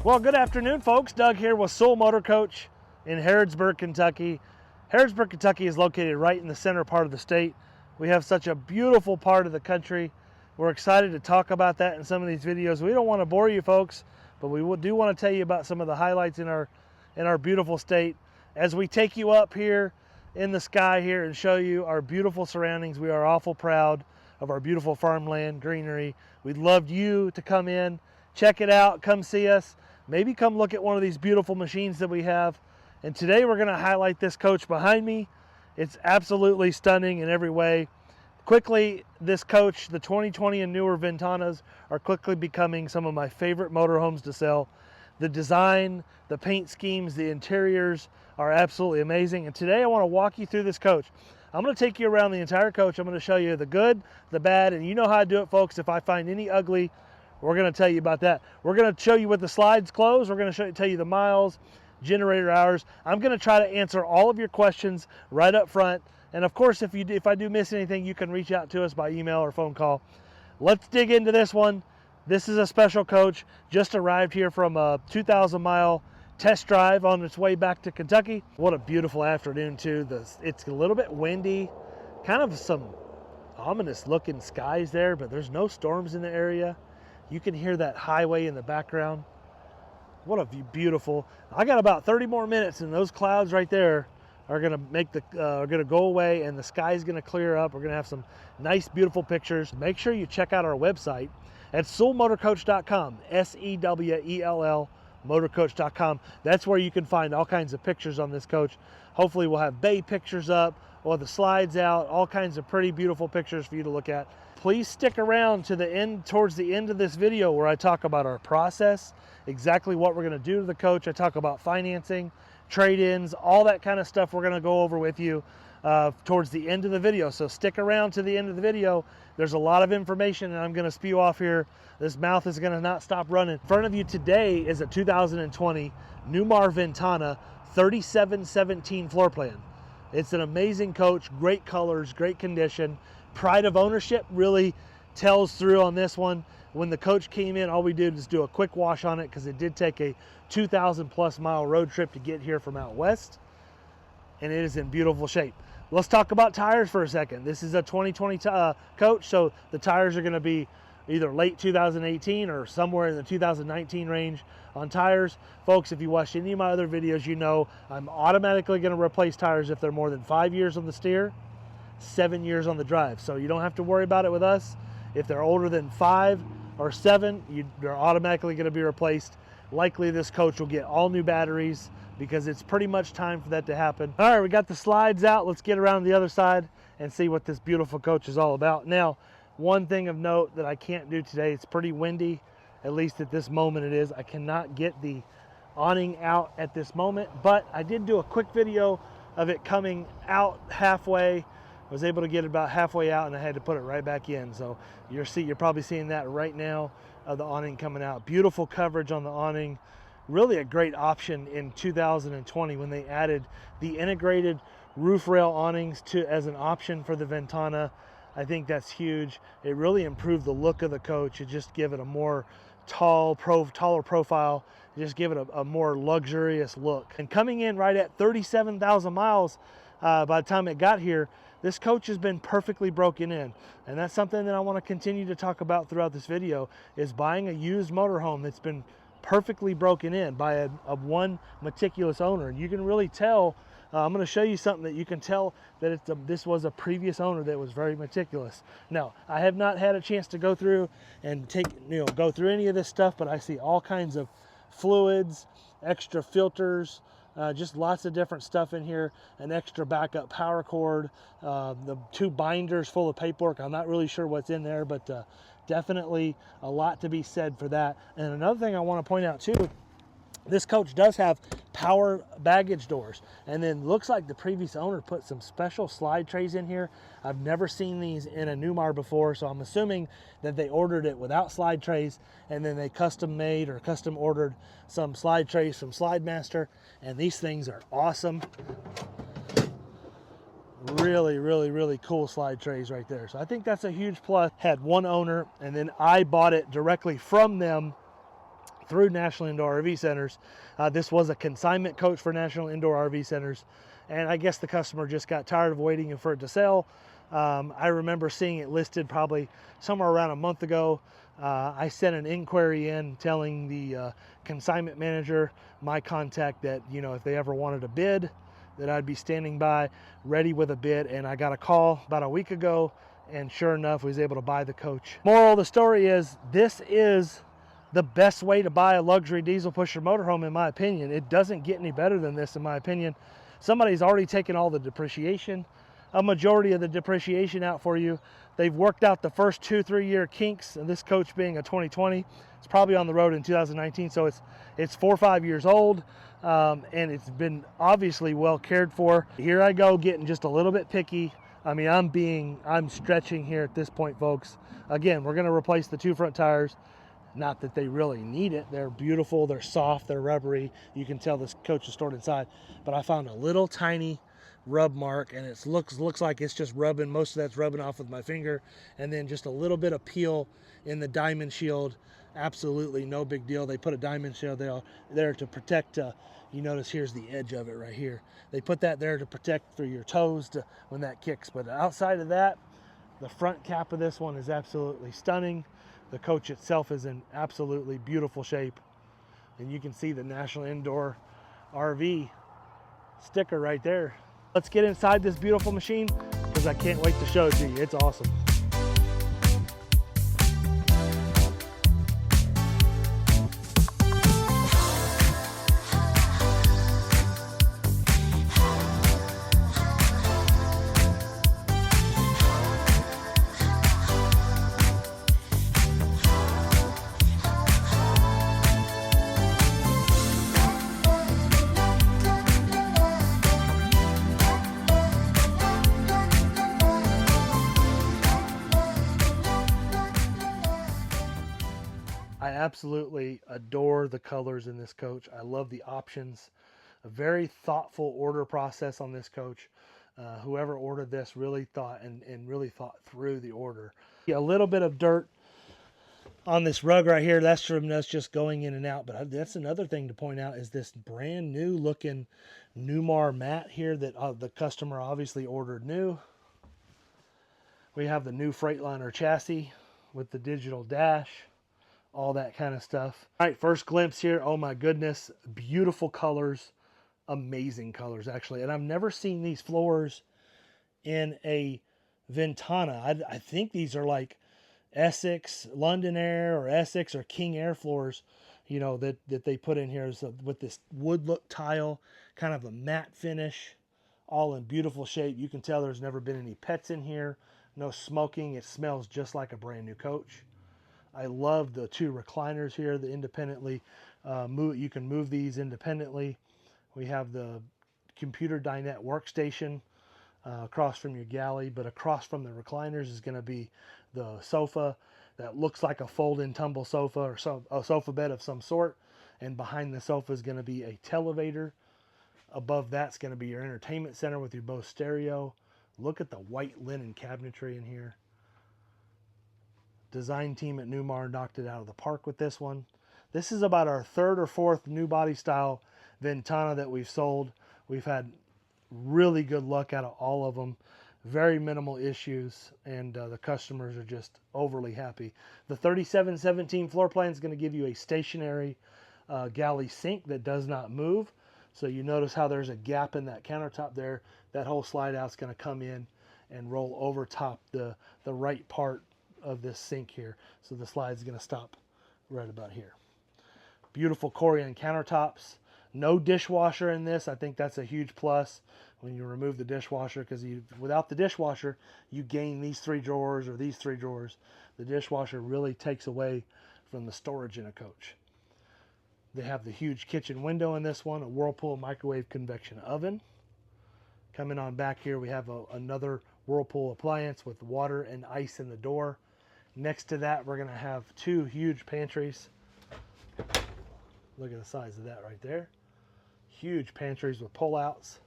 Well, good afternoon, folks. Doug here with Soul Motor Coach in Harrodsburg, Kentucky. Harrodsburg, Kentucky is located right in the center part of the state. We have such a beautiful part of the country. We're excited to talk about that in some of these videos. We don't want to bore you folks, but we do want to tell you about some of the highlights in our beautiful state. As we take you up here in the sky here and show you our beautiful surroundings, we are awful proud of our beautiful farmland, greenery. We'd love you to come in, check it out, come see us. Maybe come look at one of these beautiful machines that we have. And today we're going to highlight this coach behind me. It's absolutely stunning in every way. Quickly, this coach, the 2020 and newer Ventanas, are quickly becoming some of my favorite motorhomes to sell. The design, the paint schemes, the interiors are absolutely amazing. And today I want to walk you through this coach. I'm going to take you around the entire coach. I'm going to show you the good, the bad, and you know how I do it, folks. If I find any ugly, we're going to tell you about that. We're going to show you what the slides close. We're going to tell you the miles, generator hours. I'm going to try to answer all of your questions right up front. And of course, if I do miss anything, you can reach out to us by email or phone call. Let's dig into this one. This is a special coach. Just arrived here from a 2,000-mile test drive on its way back to Kentucky. What a beautiful afternoon, too. It's a little bit windy, kind of some ominous looking skies there, but there's no storms in the area. You can hear that highway in the background. What a beautiful. I got about 30 more minutes and those clouds right there are going to are going to go away and the sky is going to clear up. We're going to have some nice, beautiful pictures. Make sure you check out our website at soulmotorcoach.com, SEWELL motorcoach.com. That's where you can find all kinds of pictures on this coach. Hopefully we'll have bay pictures up or the slides out, all kinds of pretty beautiful pictures for you to look at. Please stick around to the end, towards the end of this video, where I talk about our process, exactly what we're going to do to the coach. I talk about financing, trade-ins, all that kind of stuff we're going to go over with you towards the end of the video. So stick around to the end of the video. There's a lot of information and I'm going to spew off here. This mouth is going to not stop running. In front of you today is a 2020 Newmar Ventana 3717 floor plan. It's an amazing coach, great colors, great condition. Pride of ownership really tells through on this one. When the coach came in, all we did was do a quick wash on it because it did take a 2,000+ mile road trip to get here from out west, and it is in beautiful shape. Let's talk about tires for a second. This is a 2020 coach, so the tires are going to be either late 2018 or somewhere in the 2019 range on tires. Folks, if you watched any of my other videos, you know I'm automatically going to replace tires if they're more than 5 years on the steer, 7 years on the drive. So you don't have to worry about it with us. If they're older than 5 or 7, they're automatically going to be replaced. Likely this coach will get all new batteries because it's pretty much time for that to happen. All right, we got the slides out. Let's get around the other side and see what this beautiful coach is all about. Now, one thing of note that I can't do today, it's pretty windy, at least at this moment it is. I cannot get the awning out at this moment, but I did do a quick video of it coming out halfway. I was able to get it about halfway out and I had to put it right back in. So you're probably seeing that right now of the awning coming out. Beautiful coverage on the awning. Really a great option in 2020 when they added the integrated roof rail awnings as an option for the Ventana. I think that's huge. It really improved the look of the coach. It just give it a more taller profile. Just give it a more luxurious look. And coming in right at 37,000 miles by the time it got here, this coach has been perfectly broken in. And that's something that I want to continue to talk about throughout this video, is buying a used motorhome that's been perfectly broken in by one meticulous owner. And you can really tell, I'm going to show you something that you can tell that this was a previous owner that was very meticulous. Now, I have not had a chance to go through and go through any of this stuff, but I see all kinds of fluids, extra filters, just lots of different stuff in here, an extra backup power cord, the 2 binders full of paperwork. I'm not really sure what's in there, but definitely a lot to be said for that. And another thing I want to point out too, this coach does have power baggage doors, and then looks like the previous owner put some special slide trays in here. I've never seen these in a Newmar before, so I'm assuming that they ordered it without slide trays, and then they custom made or custom ordered some slide trays from Slide Master, and these things are awesome. Really, really, really cool slide trays right there. So I think that's a huge plus. Had one owner, and then I bought it directly from them through National Indoor RV Centers. This was a consignment coach for National Indoor RV Centers, and I guess the customer just got tired of waiting for it to sell. I remember seeing it listed probably somewhere around a month ago. I sent an inquiry in telling the consignment manager, my contact, that, you know, if they ever wanted a bid, that I'd be standing by ready with a bid. And I got a call about a week ago, and sure enough, was able to buy the coach. Moral of the story is, this is the best way to buy a luxury diesel pusher motorhome, in my opinion. It doesn't get any better than this, in my opinion. Somebody's already taken all the depreciation, a majority of the depreciation out for you. They've worked out the first 2-3 year kinks, and this coach being a 2020, it's probably on the road in 2019, so it's 4 or 5 years old, and it's been obviously well cared for. Here I go, getting just a little bit picky. I mean, I'm stretching here at this point, folks. Again, we're gonna replace the 2 front tires. Not that they really need it. They're beautiful, they're soft, they're rubbery. You can tell this coach is stored inside, but I found a little tiny rub mark, and it looks like it's just rubbing, most of that's rubbing off with my finger, and then just a little bit of peel in the diamond shield. Absolutely no big deal. They put a diamond shield there to protect, you notice here's the edge of it right here. They put that there to protect through your toes when that kicks. But outside of that, the front cap of this one is absolutely stunning. The coach itself is in absolutely beautiful shape, and you can see the National Indoor RV sticker right there. Let's get inside this beautiful machine, because I can't wait to show it to you. It's awesome. I absolutely adore the colors in this coach. I love the options. A very thoughtful order process on this coach. Whoever ordered this really thought and really thought through the order. A little bit of dirt on this rug right here. That's from us just going in and out. But that's another thing to point out, is this brand new looking Newmar mat here that the customer obviously ordered new. We have the new Freightliner chassis with the digital dash, all that kind of stuff. All right, first glimpse here. Oh my goodness, beautiful colors, amazing colors actually. And I've never seen these floors in a Ventana. I think these are like Essex, London Air, or Essex or King Air floors, you know, that they put in here. So with this wood look tile, kind of a matte finish, all in beautiful shape. You can tell there's never been any pets in here, no smoking. It smells just like a brand new coach. I love the 2 recliners here, the independently you can move these independently. We have the computer dinette workstation across from your galley, but across from the recliners is going to be the sofa that looks like a fold-in tumble sofa, or a sofa bed of some sort. And behind the sofa is going to be a televator. Above that's going to be your entertainment center with your Bose stereo. Look at the white linen cabinetry in here. Design team at Newmar knocked it out of the park with this one. This is about our 3rd or 4th new body style Ventana that we've sold. We've had really good luck out of all of them. Very minimal issues, and the customers are just overly happy. The 3717 floor plan is going to give you a stationary galley sink that does not move. So you notice how there's a gap in that countertop there. That whole slide out is going to come in and roll over top the right part of this sink here. So the slide is going to stop right about here. Beautiful Corian countertops. No dishwasher in this. I think that's a huge plus when you remove the dishwasher, because without the dishwasher, you gain these 3 drawers or these 3 drawers. The dishwasher really takes away from the storage in a coach. They have the huge kitchen window in this one, a Whirlpool microwave convection oven. Coming on back here, we have another Whirlpool appliance with water and ice in the door. Next to that, we're going to have 2 huge pantries. Look at the size of that right there. Huge pantries with pull-outs.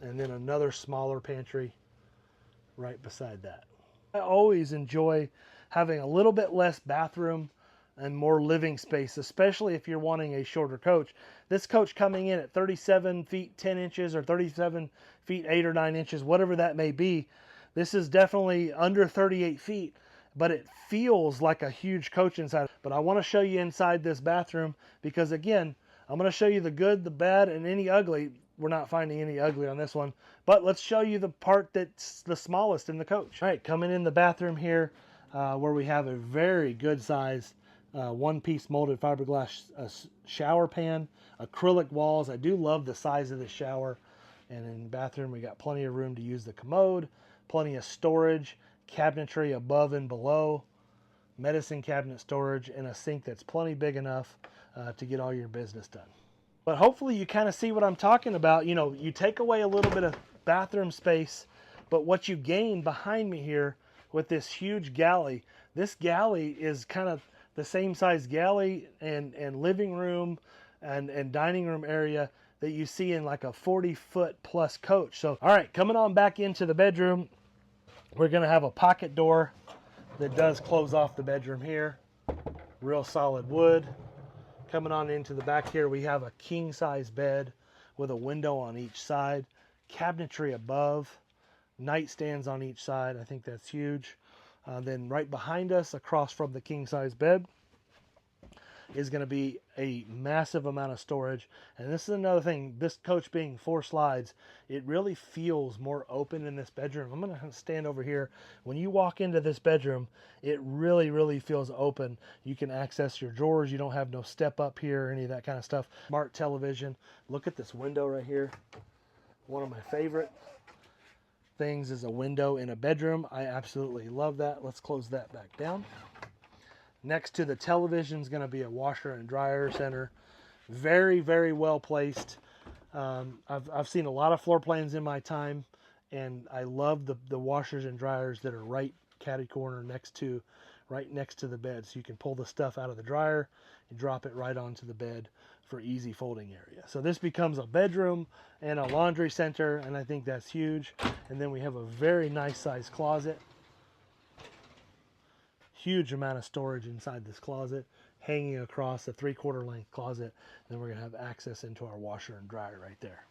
And then another smaller pantry right beside that. I always enjoy having a little bit less bathroom and more living space, especially if you're wanting a shorter coach. This coach coming in at 37 feet 10 inches or 37 feet 8 or 9 inches, whatever that may be, this is definitely under 38 feet, but it feels like a huge coach inside. But I want to show you inside this bathroom because, again, I'm going to show you the good, the bad, and any ugly. We're not finding any ugly on this one, but let's show you the part that's the smallest in the coach. All right, coming in the bathroom here, where we have a very good sized one-piece molded fiberglass shower pan, acrylic walls. I do love the size of the shower. And in the bathroom, we got plenty of room to use the commode, plenty of storage, cabinetry above and below, medicine cabinet storage, and a sink that's plenty big enough to get all your business done. But hopefully you kind of see what I'm talking about. You know, you take away a little bit of bathroom space, but what you gain behind me here with this huge galley, this galley is kind of the same size galley and living room and dining room area that you see in like a 40-foot plus coach. So, all right, coming on back into the bedroom, we're gonna have a pocket door that does close off the bedroom here. Real solid wood. Coming on into the back here, we have a king size bed with a window on each side, cabinetry above, nightstands on each side. I think that's huge. Then right behind us, across from the king size bed, is going to be a massive amount of storage. And this is another thing, this coach being 4 slides, it really feels more open in this bedroom. I'm going to stand over here. When you walk into this bedroom, it really feels open. You can access your drawers. You don't have no step up here or any of that kind of stuff. Smart television. Look at this window right here. One of my favorite things is a window in a bedroom. I absolutely love that. Let's close that back down. Next to the television is going to be a washer and dryer center. Very well placed. I've seen a lot of floor plans in my time, and I love the washers and dryers that are right catty corner right next to the bed. So you can pull the stuff out of the dryer and drop it right onto the bed for easy folding area. So this becomes a bedroom and a laundry center, and I think that's huge. And then we have a very nice sized closet. Huge amount of storage inside this closet, hanging across a 3/4 length closet. Then we're going to have access into our washer and dryer right there.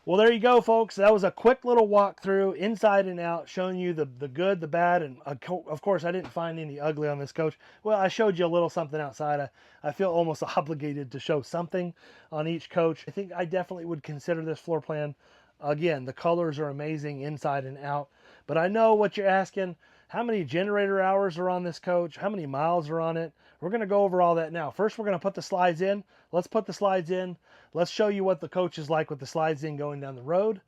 Well, there you go, folks. That was a quick little walkthrough inside and out, showing you the good, the bad, and of course, I didn't find any ugly on this coach. Well, I showed you a little something outside. I feel almost obligated to show something on each coach. I think I definitely would consider this floor plan. Again, the colors are amazing inside and out. But I know what you're asking. How many generator hours are on this coach? How many miles are on it? We're going to go over all that now. First, we're going to put the slides in. Let's put the slides in. Let's show you what the coach is like with the slides in going down the road.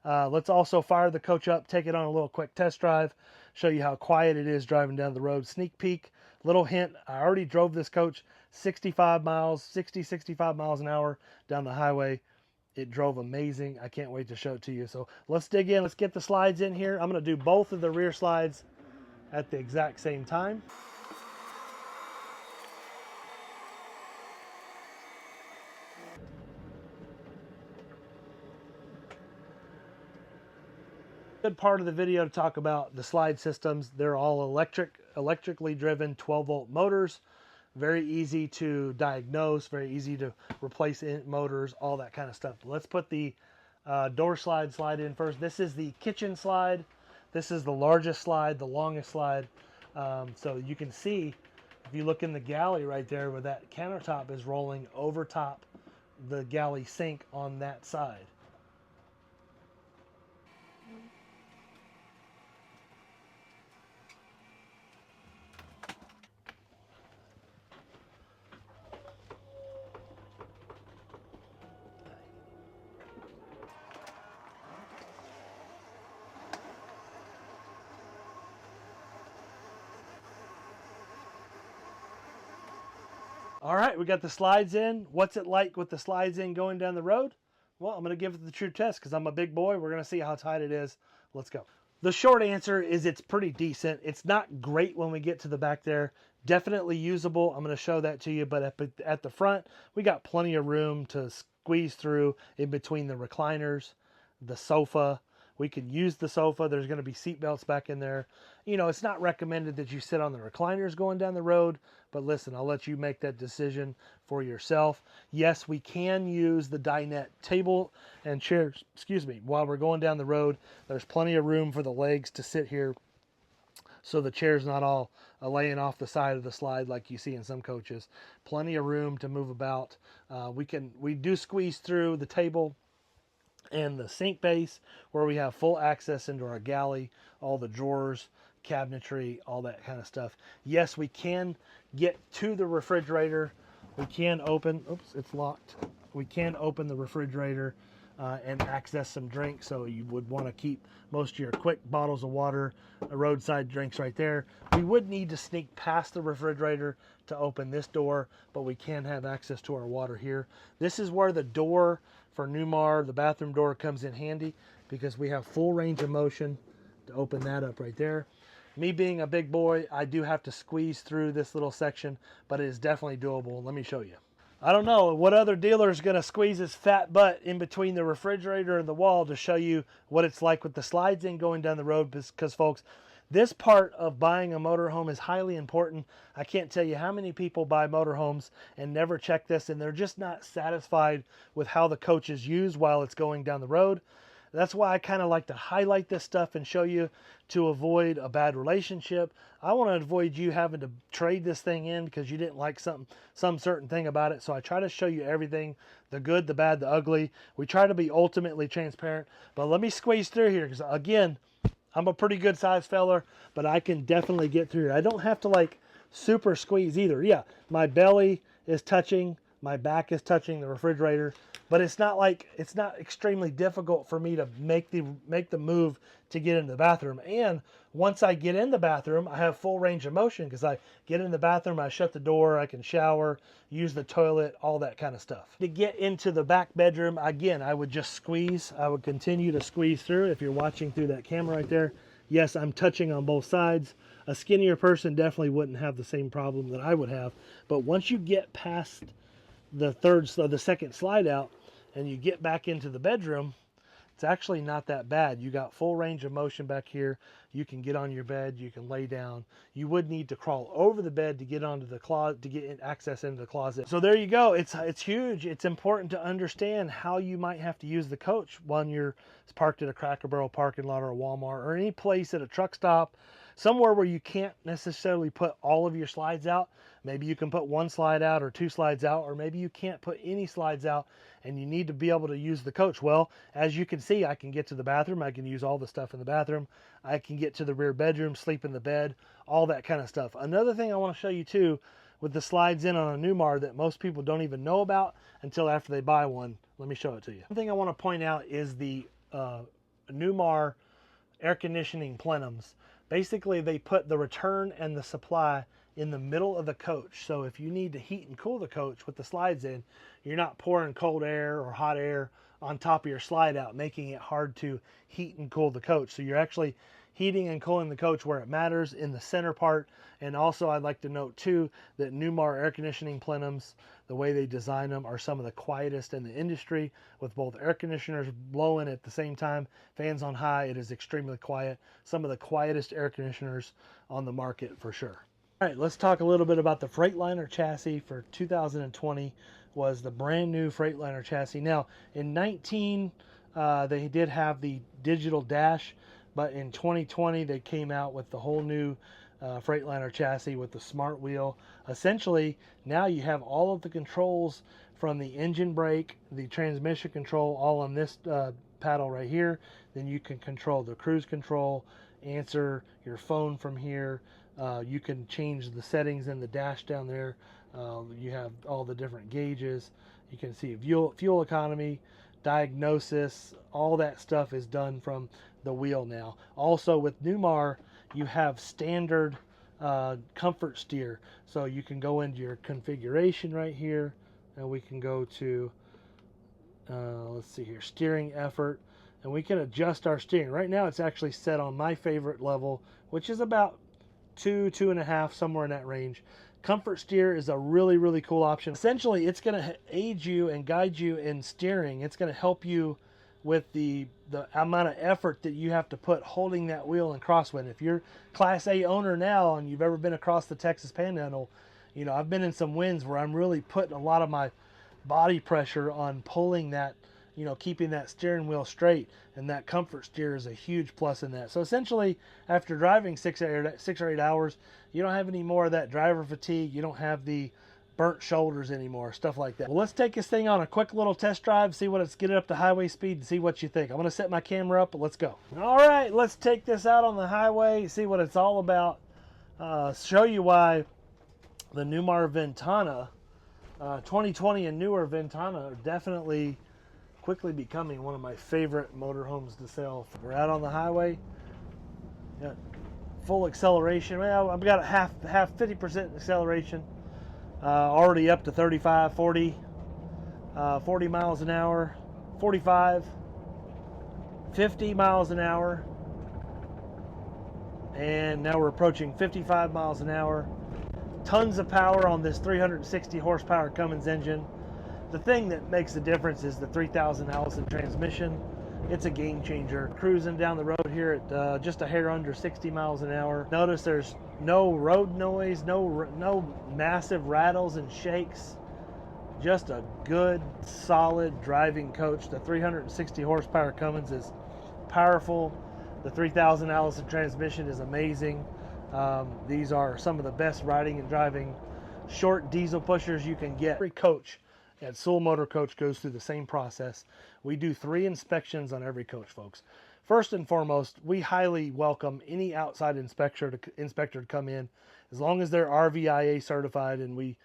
Let's also fire the coach up, take it on a little quick test drive, show you how quiet it is driving down the road. Sneak peek, little hint, I already drove this coach 65 miles an hour down the highway. It drove amazing. I can't wait to show it to you. So let's dig in. Let's get the slides in here. I'm going to do both of the rear slides at the exact same time. Good part of the video to talk about the slide systems. They're all electrically driven 12-volt motors. Very easy to diagnose, very easy to replace motors, all that kind of stuff. Let's put the door slide in first. This is the kitchen slide. This is the largest slide, the longest slide. So you can see, if you look in the galley right there where that countertop is rolling over top the galley sink on that side. All right, we got the slides in. What's it like with the slides in going down the road? Well, I'm going to give it the true test because I'm a big boy. We're going to see how tight it is. Let's go. The short answer is it's pretty decent. It's not great when we get to the back there. Definitely usable. I'm going to show that to you. But at the front, we got plenty of room to squeeze through in between the recliners, the sofa. We can use the sofa. There's going to be seat belts back in there. You know, it's not recommended that you sit on the recliners going down the road, but listen, I'll let you make that decision for yourself. Yes, we can use the dinette table and chairs, excuse me, while we're going down the road. There's plenty of room for the legs to sit here, so the chair's not all laying off the side of the slide like you see in some coaches. Plenty of room to move about. We do squeeze through the table and the sink base, where we have full access into our galley, all the drawers, cabinetry, all that kind of stuff. Yes, we can get to the refrigerator. We can open, oops, it's locked. We can open the refrigerator and access some drinks. So you would want to keep most of your quick bottles of water, roadside drinks right there. We would need to sneak past the refrigerator to open this door, but we can have access to our water here. This is where the door for Newmar, the bathroom door, comes in handy, because we have full range of motion to open that up right there. Me being a big boy, I do have to squeeze through this little section, but it is definitely doable. Let me show you. I don't know what other dealer is going to squeeze his fat butt in between the refrigerator and the wall to show you what it's like with the slides in going down the road, because folks, this part of buying a motorhome is highly important. I can't tell you how many people buy motorhomes and never check this, and they're just not satisfied with how the coach is used while it's going down the road. That's why I kind of like to highlight this stuff and show you, to avoid a bad relationship. I want to avoid you having to trade this thing in because you didn't like some certain thing about it. So I try to show you everything, the good, the bad, the ugly. We try to be ultimately transparent. But let me squeeze through here, because again, I'm a pretty good sized feller, but I can definitely get through here. I don't have to like super squeeze either. Yeah, my belly is touching, my back is touching the refrigerator, but it's not extremely difficult for me to make the move to get into the bathroom. And once I get in the bathroom, I have full range of motion, because I get in the bathroom, I shut the door, I can shower, use the toilet, all that kind of stuff. To get into the back bedroom, again, I would just squeeze. I would continue to squeeze through. If you're watching through that camera right there, yes, I'm touching on both sides. A skinnier person definitely wouldn't have the same problem that I would have. But once you get past the second slide out and you get back into the bedroom, it's actually not that bad. You got full range of motion back here. You can get on your bed, you can lay down. You would need to crawl over the bed to get onto the closet, to get access into the closet. So there you go. It's huge. It's important to understand how you might have to use the coach when you're parked at a Cracker Barrel parking lot or a Walmart or any place at a truck stop, somewhere where you can't necessarily put all of your slides out. Maybe you can put one slide out or two slides out, or maybe you can't put any slides out and you need to be able to use the coach. Well, as you can see, I can get to the bathroom. I can use all the stuff in the bathroom. I can get to the rear bedroom, sleep in the bed, all that kind of stuff. Another thing I want to show you too, with the slides in on a Newmar that most people don't even know about until after they buy one. Let me show it to you. One thing I want to point out is the Newmar air conditioning plenums. Basically, they put the return and the supply in the middle of the coach. So if you need to heat and cool the coach with the slides in, you're not pouring cold air or hot air on top of your slide out, making it hard to heat and cool the coach. So you're actually heating and cooling the coach where it matters, in the center part. And also, I'd like to note too that Newmar air conditioning plenums, the way they design them, are some of the quietest in the industry, with both air conditioners blowing at the same time, fans on high. It is extremely quiet. Some of the quietest air conditioners on the market for sure. All right, let's talk a little bit about the Freightliner chassis for 2020. Was the brand new Freightliner chassis. Now, in 19, they did have the digital dash, but in 2020, they came out with the whole new Freightliner chassis with the smart wheel. Essentially, now you have all of the controls, from the engine brake, the transmission control, all on this paddle right here. Then you can control the cruise control, answer your phone from here. You can change the settings in the dash down there. You have all the different gauges. You can see fuel economy, diagnosis, all that stuff is done from the wheel now. Also with Newmar, you have standard comfort steer. So you can go into your configuration right here, and we can go to, let's see here, steering effort, and we can adjust our steering. Right now it's actually set on my favorite level, which is about 2.5, somewhere in that range. Comfort steer is a really, really cool option. Essentially, it's going to aid you and guide you in steering. It's going to help you with the the amount of effort that you have to put holding that wheel in crosswind. If you're Class A owner now and you've ever been across the Texas Panhandle, you know, I've been in some winds where I'm really putting a lot of my body pressure on pulling that, you know, keeping that steering wheel straight, and that comfort steer is a huge plus in that. So essentially, after driving 6 or 8 hours, you don't have any more of that driver fatigue. You don't have the burnt shoulders anymore, stuff like that. Well, let's take this thing on a quick little test drive, see what it's getting up to highway speed, and see what you think. I'm gonna set my camera up, but let's go. All right, let's take this out on the highway, see what it's all about, show you why the Newmar Ventana, 2020 and newer Ventana, are definitely quickly becoming one of my favorite motorhomes to sell. We're out on the highway, got full acceleration. Well, I've got a half 50% acceleration. Already up to 35, 40 miles an hour, 45, 50 miles an hour, and now we're approaching 55 miles an hour. Tons of power on this 360 horsepower Cummins engine. The thing that makes the difference is the 3,000 Allison transmission. It's a game changer. Cruising down the road here at just a hair under 60 miles an hour. Notice there's no road noise, no massive rattles and shakes. Just a good, solid driving coach. The 360 horsepower Cummins is powerful. The 3,000 Allison transmission is amazing. These are some of the best riding and driving short diesel pushers you can get. Every coach at Sewell Motor Coach goes through the same process. We do 3 inspections on every coach, folks. First and foremost, we highly welcome any outside inspector to come in, as long as they're RVIA certified and we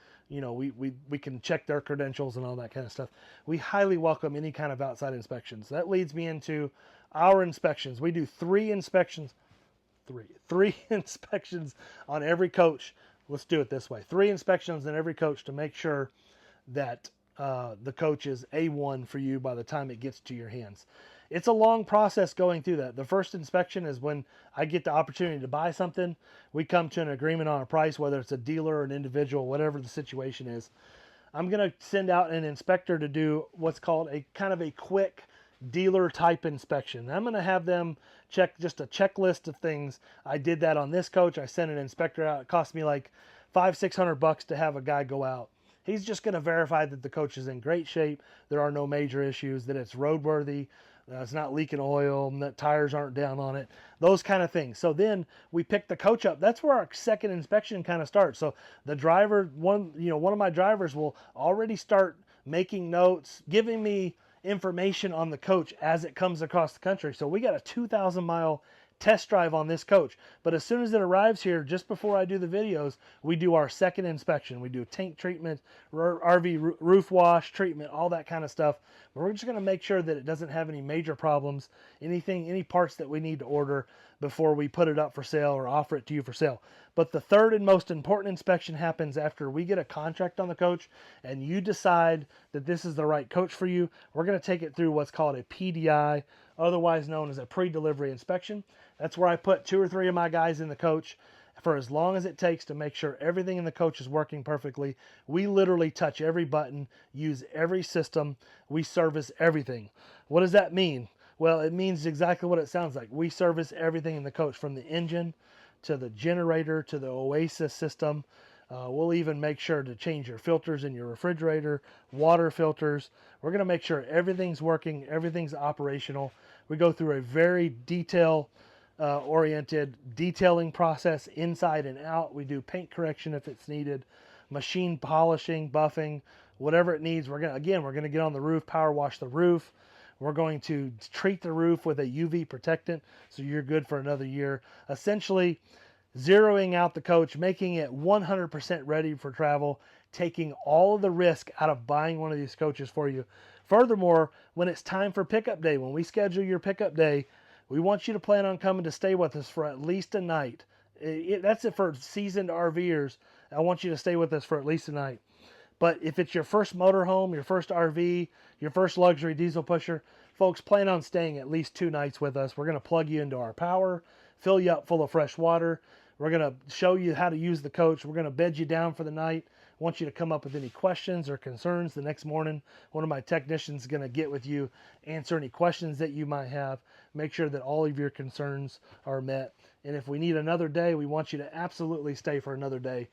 can check their credentials and all that kind of stuff. We highly welcome any kind of outside inspections. That leads me into our inspections. We do 3 inspections. Three inspections on every coach. Let's do it this way. 3 inspections on every coach to make sure that the coach is A1 for you by the time it gets to your hands. It's a long process going through that. The first inspection is when I get the opportunity to buy something. We come to an agreement on a price, whether it's a dealer or an individual, whatever the situation is. I'm going to send out an inspector to do what's called a kind of a quick dealer type inspection. I'm going to have them check just a checklist of things. I did that on this coach. I sent an inspector out. It cost me like $500-600 to have a guy go out. He's just going to verify that the coach is in great shape, there are no major issues, that it's roadworthy, it's not leaking oil, and that tires aren't down on it, those kind of things. So then we pick the coach up. That's where our second inspection kind of starts. So the driver, one of my drivers will already start making notes, giving me information on the coach as it comes across the country. So we got a 2,000-mile test drive on this coach, but as soon as it arrives here, just before I do the videos, we do our second inspection. We do tank treatment, RV roof wash treatment, all that kind of stuff. But we're just going to make sure that it doesn't have any major problems, any parts that we need to order before we put it up for sale or offer it to you for sale. But the third and most important inspection happens after we get a contract on the coach and you decide that this is the right coach for you. We're going to take it through what's called a PDI, otherwise known as a pre-delivery inspection. That's where I put 2 or 3 of my guys in the coach for as long as it takes to make sure everything in the coach is working perfectly. We literally touch every button, use every system, we service everything. What does that mean? Well, it means exactly what it sounds like. We service everything in the coach, from the engine to the generator to the Oasis system. We'll even make sure to change your filters in your refrigerator, water filters. We're going to make sure everything's working, everything's operational. We go through a very detail-oriented detailing process inside and out. We do paint correction if it's needed, machine polishing, buffing, whatever it needs. We're going to get on the roof, power wash the roof. We're going to treat the roof with a UV protectant so you're good for another year. Essentially, zeroing out the coach, making it 100% ready for travel, taking all of the risk out of buying one of these coaches for you. Furthermore, when it's time for pickup day, when we schedule your pickup day, we want you to plan on coming to stay with us for at least a night. That's it for seasoned RVers. I want you to stay with us for at least a night. But if it's your first motorhome, your first RV, your first luxury diesel pusher, folks, plan on staying at least 2 nights with us. We're going to plug you into our power, fill you up full of fresh water. We're going to show you how to use the coach. We're going to bed you down for the night. want you to come up with any questions or concerns. The next morning, one of my technicians is going to get with you, answer any questions that you might have, make sure that all of your concerns are met. And if we need another day, we want you to absolutely stay for another day.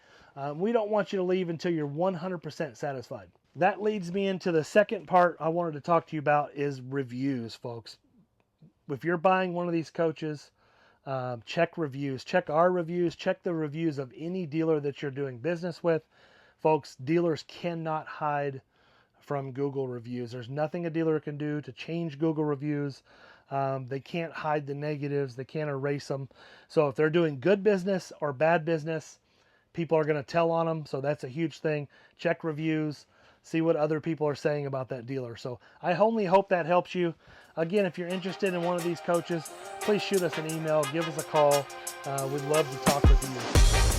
We don't want you to leave until you're 100% satisfied. That leads me into the second part I wanted to talk to you about is reviews, folks. If you're buying one of these coaches, check reviews, check our reviews, check the reviews of any dealer that you're doing business with. Folks, dealers cannot hide from Google reviews. There's nothing a dealer can do to change Google reviews. They can't hide the negatives. They can't erase them. So if they're doing good business or bad business, people are going to tell on them. So that's a huge thing. Check reviews. See what other people are saying about that dealer. So I only hope that helps you. Again, if you're interested in one of these coaches, please shoot us an email, give us a call. We'd love to talk with you.